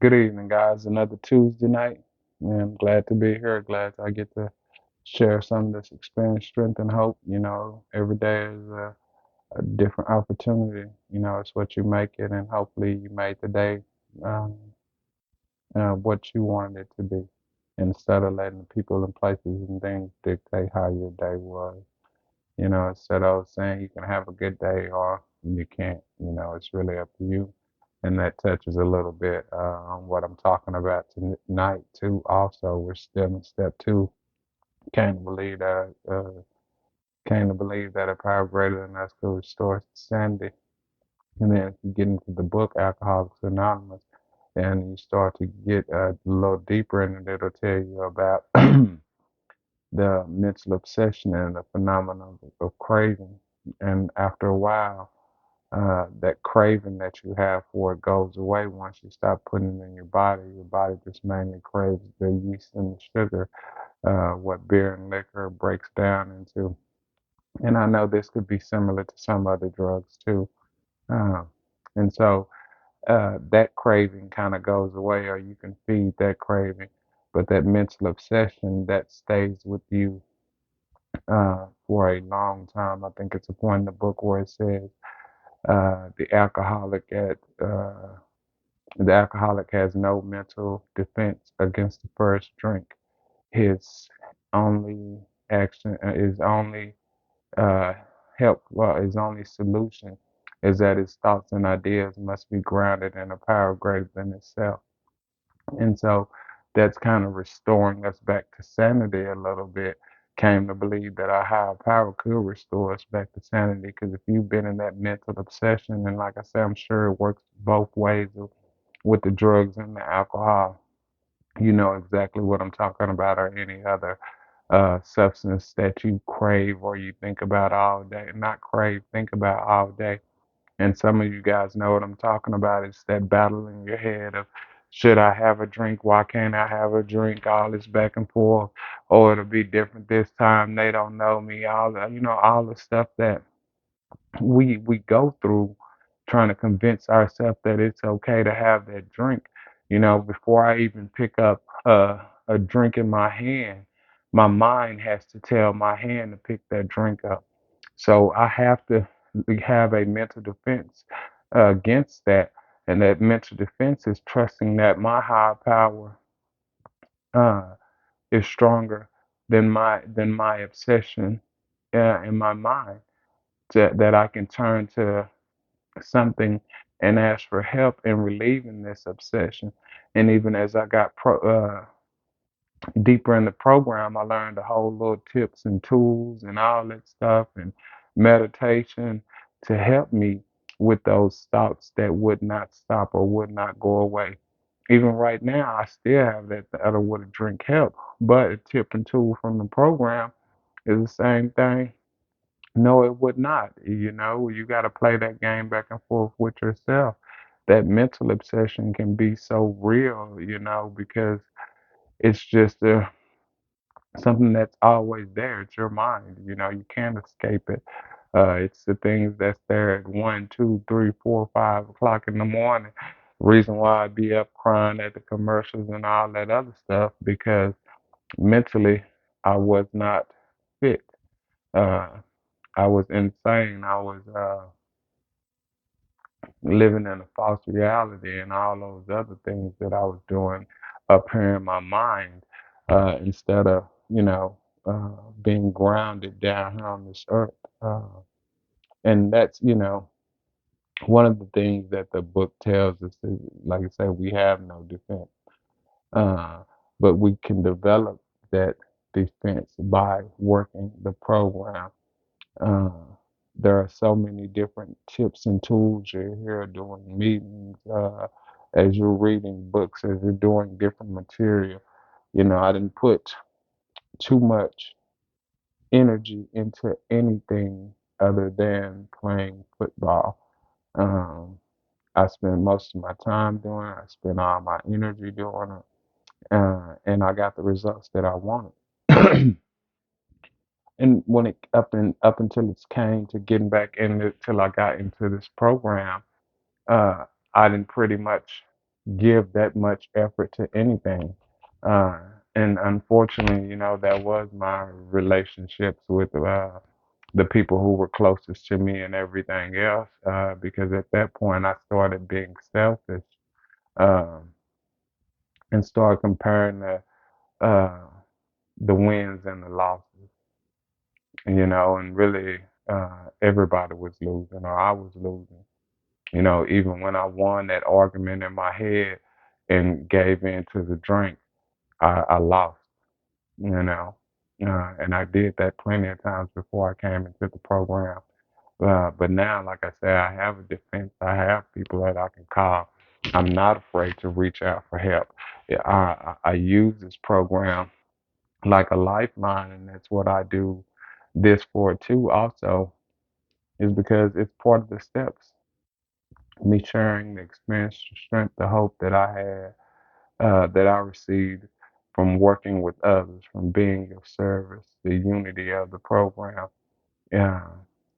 Good evening, guys. Another Tuesday night. And I'm glad to be here. Glad I get to share some of this experience, strength, and hope. Every day is a different opportunity. It's what you make it, and hopefully, you made the day um, what you wanted it to be instead of letting people and places and things dictate how your day was. Instead of saying you can have a good day or you can't, it's really up to you. And that touches a little bit on what I'm talking about tonight, too. Also, we're still in step two. Can't believe that, can't believe that a power greater than us could restore sanity. And then if you get into the book, Alcoholics Anonymous, and you start to get a little deeper in it, it'll tell you about the mental obsession and the phenomenon of craving. And after a while, that craving that you have for it goes away once you stop putting it in your body. Your body just mainly craves the yeast and the sugar, what beer and liquor breaks down into. And I know this could be similar to some other drugs too. Uh, and so that craving kind of goes away, or you can feed that craving. But that mental obsession that stays with you for a long time. I think it's a point in the book where it says the alcoholic has no mental defense against the first drink. His only action, his only uh, his only solution is that his thoughts and ideas must be grounded in a power greater than itself. And so that's kind of restoring us back to sanity a little bit. Came to believe that our higher power could restore us back to sanity. Because if you've been in that mental obsession, and like I said, I'm sure it works both ways with the drugs and the alcohol, you know exactly what I'm talking about, or any other substance that you crave or you think about all day. Not crave, think about all day. And some of you guys know what I'm talking about. It's that battle in your head of, should I have a drink? Why can't I have a drink? All this back and forth. Or it'll be different this time. They don't know me. All the stuff that we go through trying to convince ourselves that it's okay to have that drink. Before I even pick up a drink in my hand, my mind has to tell my hand to pick that drink up. So I have to have a mental defense against that. And that mental defense is trusting that my higher power uh, is stronger than my obsession in my mind. That I can turn to something and ask for help in relieving this obsession. And even as I got deeper in the program, I learned a whole little tips and tools and all that stuff and meditation to help me with those thoughts that would not stop or would not go away. Even right now, I still have that thought of would a drink help, but a tip and tool from the program is the same thing. No, it would not. You got to play that game back and forth with yourself. That mental obsession can be so real, because it's just something that's always there. It's your mind. You can't escape it. It's the things that's there at 1, 2, 3, 4, 5 o'clock in the morning. Reason why I'd be up crying at the commercials and all that other stuff, because mentally I was not fit. Uh, I was insane. I was living in a false reality and all those other things that I was doing up here in my mind, instead of, being grounded down here on this earth. And that's, one of the things that the book tells us is, like I said, we have no defense. Uh, but we can develop that defense by working the program. Uh, there are so many different tips and tools you're here doing meetings, as you're reading books, as you're doing different material. I didn't put too much energy into anything other than playing football. Um, I spent most of my time doing it. I spent all my energy doing it, and I got the results that I wanted. And when it up until it came to getting back in it, till I got into this program, uh, I didn't pretty much. give that much effort to anything. Uh, and unfortunately, that was my relationships with the people who were closest to me and everything else. Because at that point, I started being selfish, um, and started comparing uh, the wins and the losses, and really everybody was losing or I was losing. Even when I won that argument in my head and gave in to the drink, I lost, you know. And I did that plenty of times before I came into the program. But now, like I said, I have a defense. I have people that I can call. I'm not afraid to reach out for help. Yeah, I use this program like a lifeline, and that's what I do this for too. Also, is because it's part of the steps. Me sharing the experience, the strength, the hope that I had, that I received from working with others, from being of service, the unity of the program. Yeah.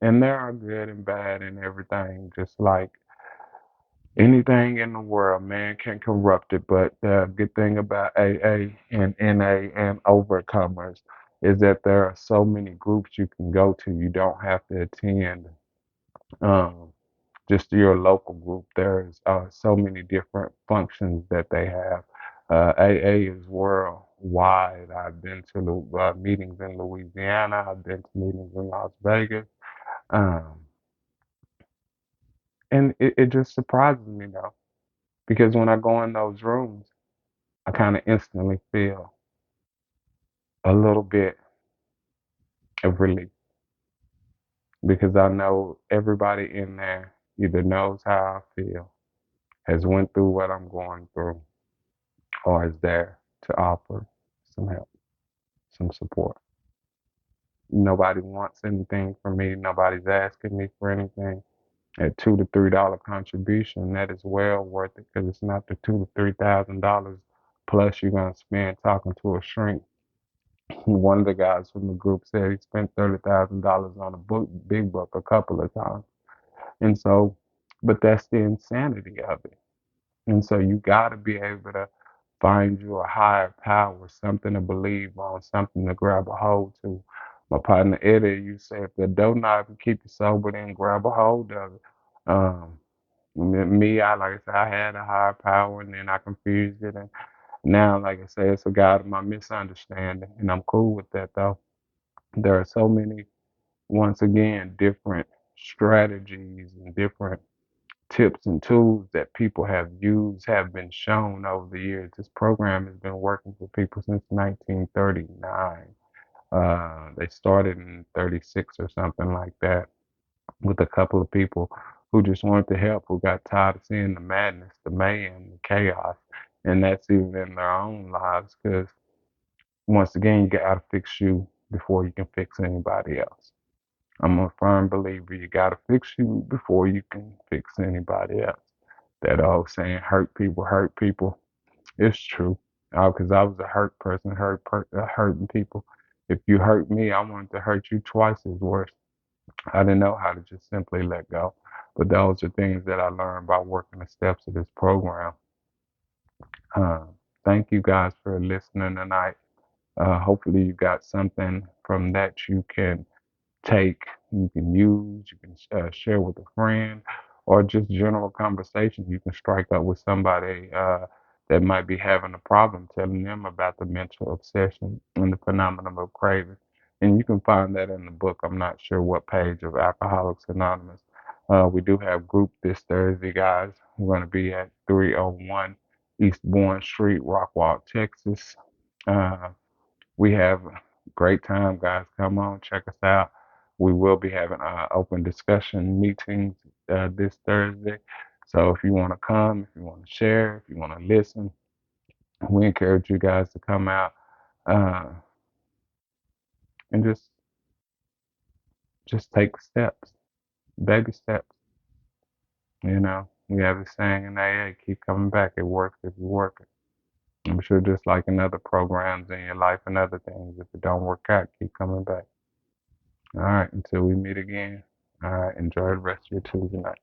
And there are good and bad and everything, just like anything in the world. Man can corrupt it, but the good thing about AA and NA and Overcomers is that there are so many groups you can go to. You don't have to attend um, just your local group. There's so many different functions that they have. AA is worldwide. I've been to meetings in Louisiana. I've been to meetings in Las Vegas. Um, and it just surprises me though, because when I go in those rooms, I kind of instantly feel a little bit of relief because I know everybody in there either knows how I feel, has went through what I'm going through, or is there to offer some help, some support. Nobody wants anything from me. Nobody's asking me for anything. At $2 to $3 contribution, that is well worth it because it's not the $2,000 to $3,000 plus you're gonna spend talking to a shrink. One of the guys from the group said he spent $30,000 on a book, big book, a couple of times. And so, but that's the insanity of it. And so you got to be able to find you a higher power, something to believe on, something to grab a hold to. My partner Eddie, you say if the doorknob can keep you sober, then grab a hold of it. Um, me, I like I said, I had a higher power, and then I confused it, and now, like I say, it's a God of my misunderstanding, and I'm cool with that though. There are so many, once again, different strategies and different tips and tools that people have used, have been shown over the years. This program has been working for people since 1939. They started in 36 or something like that with a couple of people who just wanted to help, who got tired of seeing the madness, the mayhem, the chaos, and that's even in their own lives. Because once again, you got to fix you before you can fix anybody else. I'm a firm believer you got to fix you before you can fix anybody else. That old saying, hurt people, it's true. Because I was a hurt person, hurting people. If you hurt me, I wanted to hurt you twice as worse. I didn't know how to just simply let go. But those are things that I learned by working the steps of this program. Uh, Thank you guys for listening tonight. Hopefully, you got something from that you can take, you can use, you can share with a friend, or just general conversation. You can strike up with somebody that might be having a problem, telling them about the mental obsession and the phenomenon of craving. And you can find that in the book. I'm not sure what page of Alcoholics Anonymous. We do have group this Thursday, guys. We're going to be at 301 East Bourne Street, Rockwall, Texas. Uh, we have a great time, guys. Come on, check us out. We will be having open discussion meetings this Thursday. So if you want to come, if you want to share, if you want to listen, we encourage you guys to come out uh, and just take steps, baby steps. We have a saying in AA: keep coming back. It works if you work it. I'm sure just like in other programs in your life and other things, if it don't work out, keep coming back. All right, until we meet again. All right, enjoy the rest of your Tuesday night.